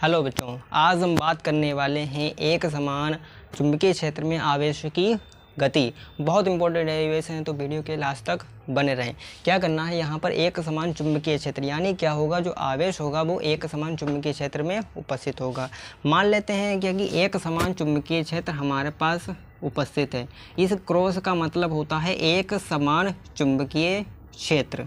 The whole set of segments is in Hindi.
हेलो बच्चों, आज हम बात करने वाले हैं एक समान चुंबकीय क्षेत्र में आवेश की गति। बहुत इंपॉर्टेंट डेरिवेशन है, तो वीडियो के लास्ट तक बने रहें। क्या करना है, यहाँ पर एक समान चुंबकीय क्षेत्र यानी क्या होगा, जो आवेश होगा वो एक समान चुंबकीय क्षेत्र में उपस्थित होगा। मान लेते हैं कि एक समान चुंबकीय क्षेत्र हमारे पास उपस्थित है। इस क्रॉस का मतलब होता है एक समान चुंबकीय क्षेत्र।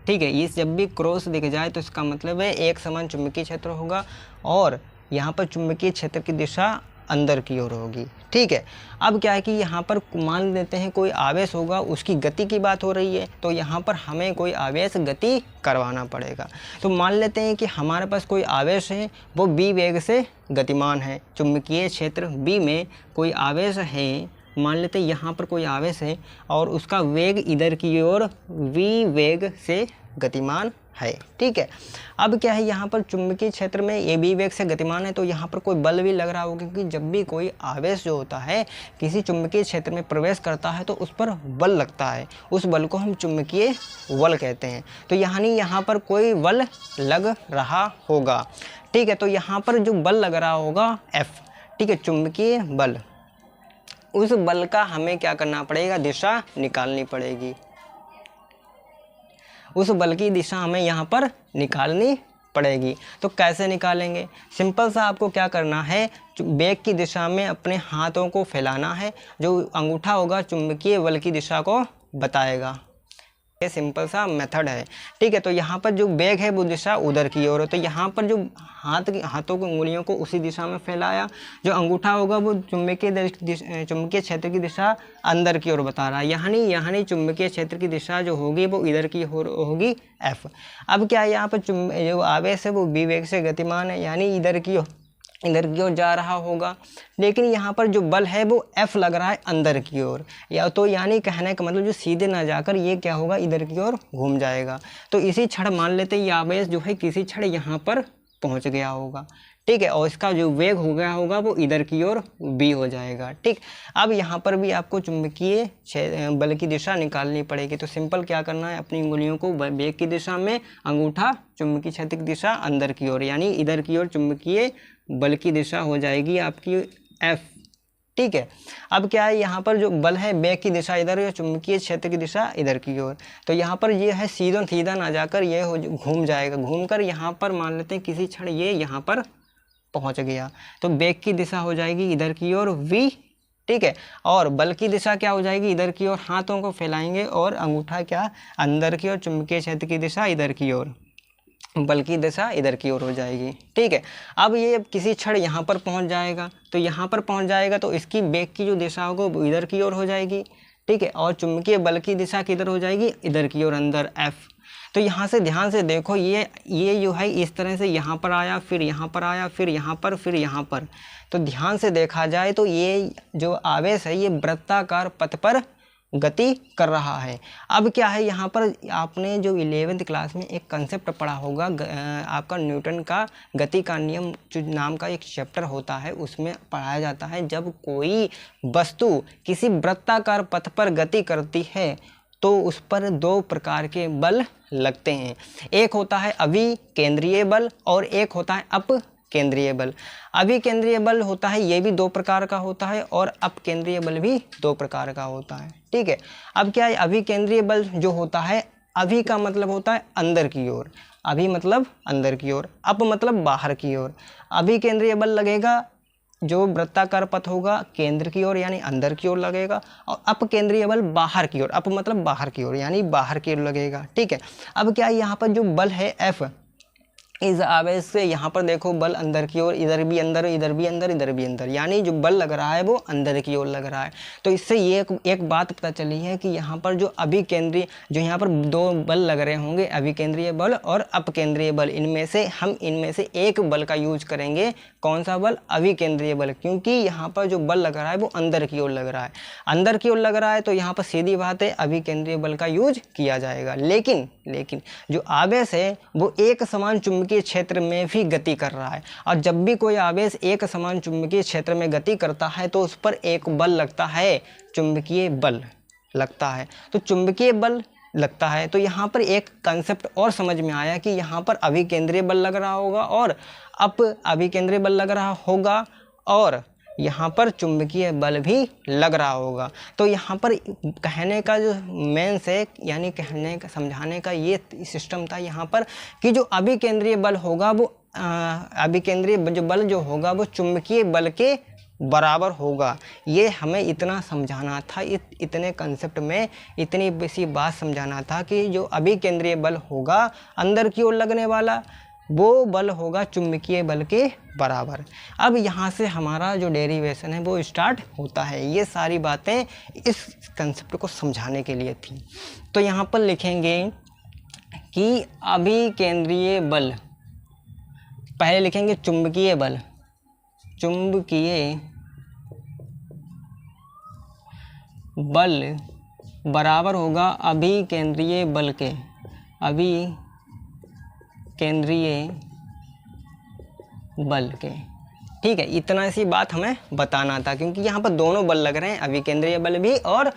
ठीक है, इस जब भी क्रॉस दिख जाए तो इसका मतलब है एक समान चुंबकीय क्षेत्र होगा और यहाँ पर चुंबकीय क्षेत्र की दिशा अंदर की ओर होगी। ठीक है, अब क्या है कि यहाँ पर मान लेते हैं कोई आवेश होगा, उसकी गति की बात हो रही है, तो यहाँ पर हमें कोई आवेश गति करवाना पड़ेगा। तो मान लेते हैं कि हमारे पास कोई आवेश है, वो b वेग से गतिमान है। चुंबकीय क्षेत्र b में कोई आवेश है, मान लेते हैं यहाँ पर कोई आवेश है और उसका वेग इधर की ओर v वेग से गतिमान है। ठीक है, अब क्या है, यहाँ पर चुंबकीय क्षेत्र में ये v वेग से गतिमान है, तो यहाँ पर कोई बल भी लग रहा होगा, क्योंकि जब भी कोई आवेश जो होता है किसी चुंबकीय क्षेत्र में प्रवेश करता है तो उस पर बल लगता है। उस बल को हम चुंबकीय बल कहते हैं। तो यानी यहाँ पर कोई बल लग रहा होगा। ठीक है, तो यहाँ पर जो बल लग रहा होगा F, ठीक है, चुंबकीय बल, उस बल का हमें क्या करना पड़ेगा, दिशा निकालनी पड़ेगी। उस बल की दिशा हमें यहाँ पर निकालनी पड़ेगी। तो कैसे निकालेंगे, सिंपल सा आपको क्या करना है, बेग की दिशा में अपने हाथों को फैलाना है। जो अंगूठा होगा चुंबकीय बल की दिशा को बताएगा। ये सिंपल सा मेथड है। ठीक है, तो यहाँ पर जो बेग है वो दिशा उधर की ओर है, तो यहाँ पर जो हाथों की उंगलियों को उसी दिशा में फैलाया। जो अंगूठा होगा वो चुंबकीय क्षेत्र की दिशा अंदर की ओर बता रहा है, यानी चुंबकीय क्षेत्र की दिशा जो होगी वो इधर की ओर होगी F। अब क्या है, यहाँ पर जो आवेश है वो b वेग से गतिमान है, यानी इधर की ओर जा रहा होगा। लेकिन यहाँ पर जो बल है वो F लग रहा है अंदर की ओर, या तो यानी कहने का मतलब जो सीधे ना जाकर ये क्या होगा, इधर की ओर घूम जाएगा। तो इसी क्षण मान लेते हैं ये आवेश जो है किसी क्षण यहाँ पर पहुँच गया होगा। ठीक है, और इसका जो वेग हो गया होगा वो इधर की ओर b हो जाएगा। ठीक, अब यहाँ पर भी आपको चुंबकीय बल की दिशा निकालनी पड़ेगी। तो सिंपल क्या करना है, अपनी उंगलियों को बेग की दिशा में, अंगूठा चुंबकीय क्षेत्र की दिशा अंदर की ओर, यानी इधर की ओर चुंबकीय बल की दिशा हो जाएगी आपकी F। ठीक है, अब क्या है, यहाँ पर जो बल है बेग की दिशा इधर है, चुंबकीय क्षेत्र की दिशा इधर की ओर। तो यहाँ पर ये है सीधा ना जाकर ये घूम जाएगा, घूमकर यहाँ पर मान लेते हैं किसी क्षण ये यहाँ पर पहुँच गया। तो बेग की दिशा हो जाएगी इधर की ओर V। ठीक है, और बल की दिशा क्या हो जाएगी, इधर की ओर हाथों को फैलाएंगे और अंगूठा क्या अंदर की ओर, चुंबकीय क्षेत्र की दिशा इधर की ओर, बल की दिशा इधर की ओर हो जाएगी। ठीक है, अब ये किसी क्षण यहाँ पर पहुँच जाएगा, तो यहाँ पर पहुँच जाएगा तो इसकी बेग की जो दिशा होगी वो इधर की ओर हो जाएगी। ठीक है, और चुंबकीय बल की दिशा किधर हो जाएगी, इधर की ओर अंदर F। तो यहाँ से ध्यान से देखो, ये जो है इस तरह से यहाँ पर आया, फिर यहाँ पर आया, फिर यहाँ पर। तो ध्यान से देखा जाए तो ये जो आवेश है ये वृत्ताकार पथ पर गति कर रहा है। अब क्या है, यहाँ पर आपने जो 11वीं क्लास में एक कंसेप्ट पढ़ा होगा, आपका न्यूटन का गति का नियम जो नाम का एक चैप्टर होता है, उसमें पढ़ाया जाता है जब कोई वस्तु किसी वृत्ताकार पथ पर गति करती है तो उस पर दो प्रकार के बल लगते हैं। एक होता है अभिकेंद्रीय बल और एक होता है अपकेंद्रीय बल। अभिकेंद्रीय बल होता है ये भी दो प्रकार का होता है और अपकेंद्रीय बल भी दो प्रकार का होता है। ठीक है, अब क्या है, अभिकेंद्रीय बल जो होता है, अभि का मतलब होता है अंदर की ओर, अभि मतलब अंदर की ओर, अप मतलब बाहर की ओर। अभिकेंद्रीय बल लगेगा जो वृत्ताकार पथ होगा केंद्र की ओर यानी अंदर की ओर लगेगा, और अपकेंद्रीय बल बाहर की ओर, अप मतलब बाहर की ओर यानी बाहर की ओर लगेगा। ठीक है, अब क्या है, यहाँ पर जो बल है F, इस आवेश से यहाँ पर देखो बल अंदर की ओर, इधर भी अंदर, इधर भी अंदर, इधर भी अंदर, यानी जो बल लग रहा है वो अंदर की ओर लग रहा है। तो इससे ये एक बात पता चली है कि यहाँ पर जो अभिकेंद्रीय, जो यहाँ पर दो बल लग रहे होंगे, अभिकेंद्रीय बल और अपकेंद्रीय बल, इनमें से एक बल का यूज करेंगे। कौन सा बल, अभिकेंद्रीय बल, क्योंकि यहाँ पर जो बल लग रहा है वो अंदर की ओर लग रहा है, अंदर की ओर लग रहा है, तो यहाँ पर सीधी बात है अभिकेंद्रीय बल का यूज किया जाएगा। लेकिन जो आवेश है वो एक समान चुंबकीय क्षेत्र में भी गति कर रहा है, और जब भी कोई आवेश एक समान चुंबकीय क्षेत्र में गति करता है तो उस पर एक बल लगता है, चुंबकीय बल लगता है। तो चुंबकीय बल लगता है। तो यहाँ पर एक कंसेप्ट और समझ में आया कि यहाँ पर अभिकेंद्रीय बल लग रहा होगा और अभिकेंद्रीय बल लग रहा होगा और यहाँ पर चुंबकीय बल भी लग रहा होगा। तो यहाँ पर कहने का जो मेंस है, यानी कहने का समझाने का ये सिस्टम था यहाँ पर कि जो अभिकेंद्रीय बल होगा वो अभिकेंद्रीय जो बल जो होगा वो चुंबकीय बल के बराबर होगा। ये हमें इतना समझाना था, इतने कंसेप्ट में इतनी बेसी बात समझाना था कि जो अभिकेंद्रीय बल होगा अंदर की ओर लगने वाला, वो बल होगा चुंबकीय बल के बराबर। अब यहाँ से हमारा जो डेरिवेशन है वो स्टार्ट होता है। ये सारी बातें इस कंसेप्ट को समझाने के लिए थी। तो यहाँ पर लिखेंगे कि अभिकेंद्रीय बल, पहले लिखेंगे चुंबकीय बल, चुंबकीय बल बराबर होगा अभिकेंद्रीय बल के, अभिकेंद्रीय बल के। ठीक है, इतना सी बात हमें बताना था क्योंकि यहाँ पर दोनों बल लग रहे हैं, अभिकेंद्रीय बल भी और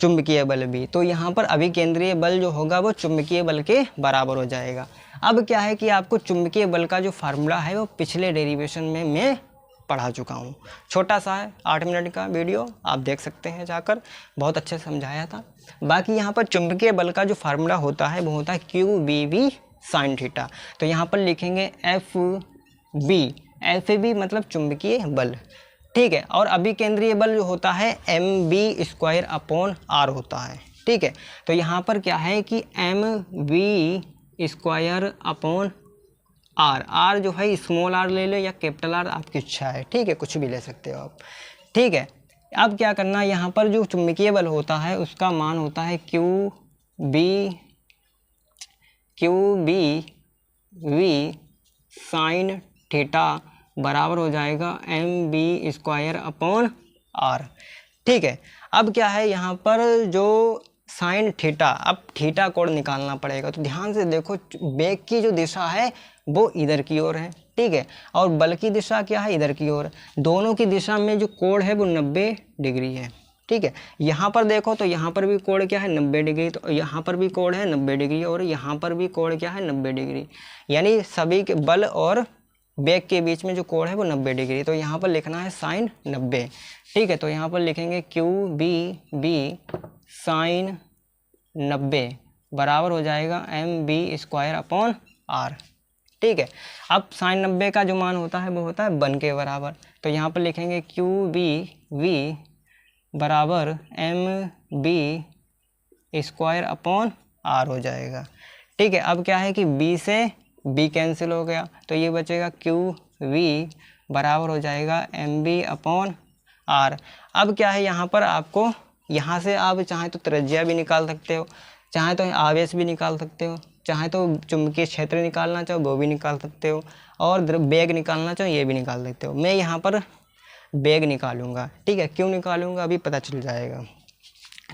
चुंबकीय बल भी। तो यहाँ पर अभिकेंद्रीय बल जो होगा वो चुंबकीय बल के बराबर हो जाएगा। अब क्या है कि आपको चुंबकीय बल का जो फार्मूला है वो पिछले डेरिवेशन में मैं पढ़ा चुका हूँ। छोटा सा है, 8 मिनट का वीडियो, आप देख सकते हैं जाकर, बहुत अच्छे से समझाया था। बाकी यहाँ पर चुंबकीय बल का जो फार्मूला होता है वो होता है QBV sin थीटा। तो यहाँ पर लिखेंगे FB मतलब चुंबकीय बल। ठीक है, और अभिकेंद्रीय बल जो होता है mv² होता है। ठीक है, तो यहाँ पर क्या है कि mv² r जो है स्मॉल r ले लो या कैपिटल R, आपकी इच्छा है। ठीक है, कुछ भी ले सकते हो आप। ठीक है, अब क्या करना, यहाँ पर जो चुंबकीय बल होता है उसका मान होता है QBV sin थीटा बराबर हो जाएगा mv² r। ठीक है, अब क्या है यहाँ पर जो साइन थीटा, अब थीटा कोण निकालना पड़ेगा। तो ध्यान से देखो, वेग की जो दिशा है वो इधर की ओर है। ठीक है, और बल की दिशा क्या है, इधर की ओर। दोनों की दिशा में जो कोण है वो 90 डिग्री है। ठीक है, यहाँ पर देखो तो यहाँ पर भी कोण क्या है, 90 डिग्री। तो यहाँ पर भी कोण है 90 डिग्री और यहाँ पर भी कोण क्या है, 90 डिग्री। यानी सभी के बल और वेग के बीच में जो कोण है वो 90 डिग्री। तो यहाँ पर लिखना है साइन 90। ठीक है, तो यहाँ पर लिखेंगे QBV साइन 90 बराबर हो जाएगा mv² r। ठीक है, अब साइन 90 का जो मान होता है वो होता है 1 के बराबर। तो यहाँ पर लिखेंगे QBV बराबर mv² r हो जाएगा। ठीक है, अब क्या है कि b से b कैंसिल हो गया तो ये बचेगा QV बराबर हो जाएगा mv/r। अब क्या है, यहाँ पर आपको यहाँ से आप चाहे तो त्रिज्या भी निकाल सकते हो, चाहे तो आवेश भी निकाल सकते हो, चाहे तो चुंबकीय क्षेत्र निकालना चाहो वो भी निकाल सकते हो, और वेग निकालना चाहो ये भी निकाल सकते हो। मैं यहाँ पर वेग निकालूंगा। ठीक है, क्यों निकालूंगा अभी पता चल जाएगा।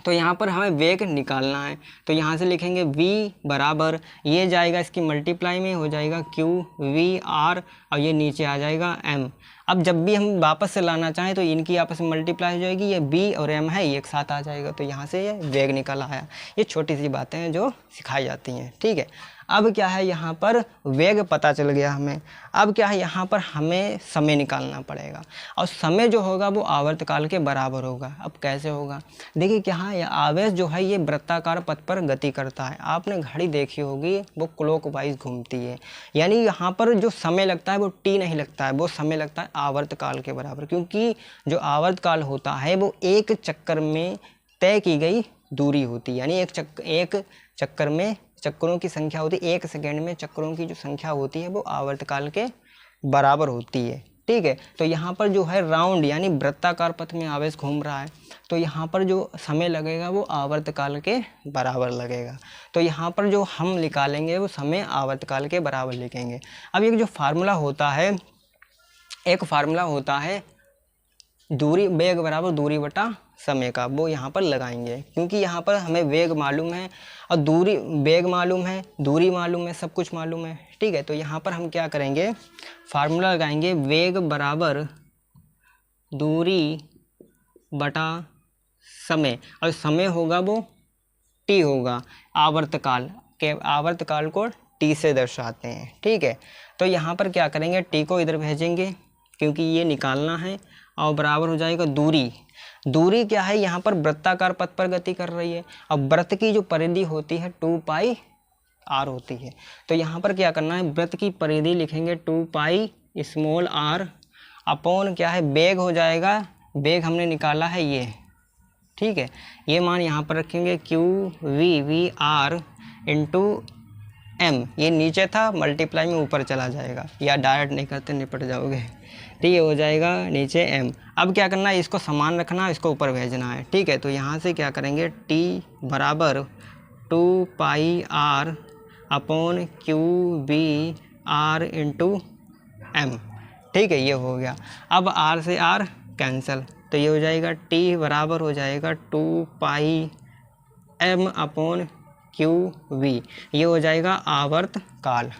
तो यहाँ पर हमें वेग निकालना है, तो यहाँ से लिखेंगे v बराबर, ये जाएगा इसकी मल्टीप्लाई में हो जाएगा QVR और ये नीचे आ जाएगा m। अब जब भी हम वापस से लाना चाहें तो इनकी आपस में मल्टीप्लाई हो जाएगी, ये b और m है ये एक साथ आ जाएगा। तो यहाँ से ये वेग निकल आया। ये छोटी सी बातें हैं जो सिखाई जाती हैं। ठीक है, अब क्या है, यहाँ पर वेग पता चल गया हमें। अब क्या है, यहाँ पर हमें समय निकालना पड़ेगा और समय जो होगा वो आवर्तकाल के बराबर होगा। अब कैसे होगा, देखिए क्या है, आवेश जो है ये वृत्ताकार पथ पर गति करता है। आपने घड़ी देखी होगी, वो क्लॉकवाइज घूमती है। यानी यहाँ पर जो समय लगता है वो t नहीं लगता है, वो समय लगता है आवर्तकाल के बराबर, क्योंकि जो आवर्तकाल होता है वो एक चक्कर में तय की गई दूरी होती है। यानी एक चक्कर में चक्करों की संख्या होती है, 1 सेकेंड में चक्करों की जो संख्या होती है वो आवर्तकाल के बराबर होती है। ठीक है, तो यहाँ पर जो है राउंड यानी वृत्ताकार पथ में आवेश घूम रहा है, तो यहाँ पर जो समय लगेगा वो आवर्तकाल के बराबर लगेगा। तो यहाँ पर जो हम निकालेंगे वो समय आवर्तकाल के बराबर लिखेंगे। अब एक जो फार्मूला होता है, एक फार्मूला होता है दूरी, वेग बराबर दूरी बटा समय का, वो यहाँ पर लगाएंगे, क्योंकि यहाँ पर हमें वेग मालूम है और दूरी, वेग मालूम है, दूरी मालूम है, सब कुछ मालूम है। ठीक है, तो यहाँ पर हम क्या करेंगे, फार्मूला लगाएंगे, वेग बराबर दूरी बटा समय, और समय होगा वो टी होगा। आवर्तकाल के आवर्तकाल को टी से दर्शाते हैं, ठीक है। तो यहाँ पर क्या करेंगे, टी को इधर भेजेंगे क्योंकि ये निकालना है, और बराबर हो जाएगा दूरी। दूरी क्या है, यहाँ पर वृत्ताकार पथ पर गति कर रही है। अब वृत्त की जो परिधि होती है 2 पाई r होती है। तो यहाँ पर क्या करना है, वृत्त की परिधि लिखेंगे 2 पाई स्मॉल r अपॉन क्या है, वेग हो जाएगा, वेग हमने निकाला है ये, ठीक है। ये मान यहाँ पर रखेंगे q r इंटू m, ये नीचे था, मल्टीप्लाई में ऊपर चला जाएगा, या डायरेक्ट नहीं करते निपट जाओगे, ठीक है। हो जाएगा नीचे m। अब क्या करना है, इसको समान रखना, इसको ऊपर भेजना है, ठीक है। तो यहाँ से क्या करेंगे, t बराबर 2 पाई r upon q r into m, ठीक है। ये हो गया। अब r से r कैंसिल, तो ये हो जाएगा t बराबर हो जाएगा 2 पाई m अपॉन qv, ये हो जाएगा आवर्तकाल,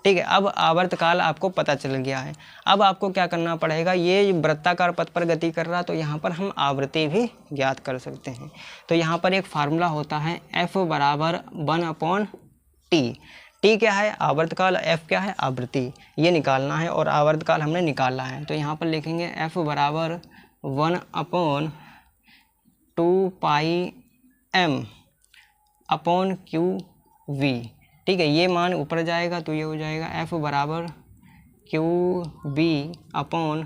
ठीक है। अब आवर्तकाल आपको पता चल गया है। अब आपको क्या करना पड़ेगा, ये वृत्ताकार पथ पर गति कर रहा, तो यहाँ पर हम आवृत्ति भी ज्ञात कर सकते हैं। तो यहाँ पर एक फार्मूला होता है f बराबर 1/t। t क्या है, आवर्तकाल, f क्या है, आवृत्ति, ये निकालना है, और आवर्तकाल हमने निकाला है। तो यहाँ पर लिखेंगे f बराबर 1/2 पाई m अपॉन qv, ठीक है। ये मान ऊपर जाएगा, तो ये हो जाएगा f बराबर qv अपॉन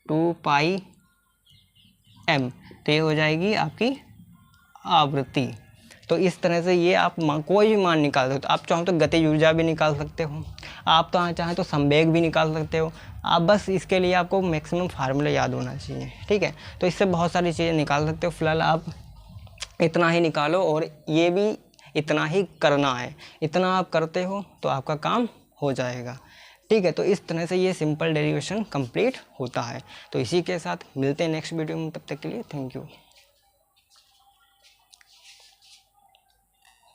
2 पाई m, तो ये हो जाएगी आपकी आवृत्ति। तो इस तरह से ये आप कोई भी मान निकाल सकते हो। आप चाहो तो गतिज ऊर्जा भी निकाल सकते हो, आप तो चाहें तो संवेग भी निकाल सकते हो। आप बस इसके लिए आपको मैक्सिमम फार्मूला याद होना चाहिए, ठीक है। तो इससे बहुत सारी चीज़ें निकाल सकते हो। फिलहाल आप इतना ही निकालो, और ये भी इतना ही करना है। इतना आप करते हो तो आपका काम हो जाएगा, ठीक है। तो इस तरह से ये सिंपल डेरिवेशन कंप्लीट होता है। तो इसी के साथ मिलते हैं नेक्स्ट वीडियो में, तब तक के लिए थैंक यू।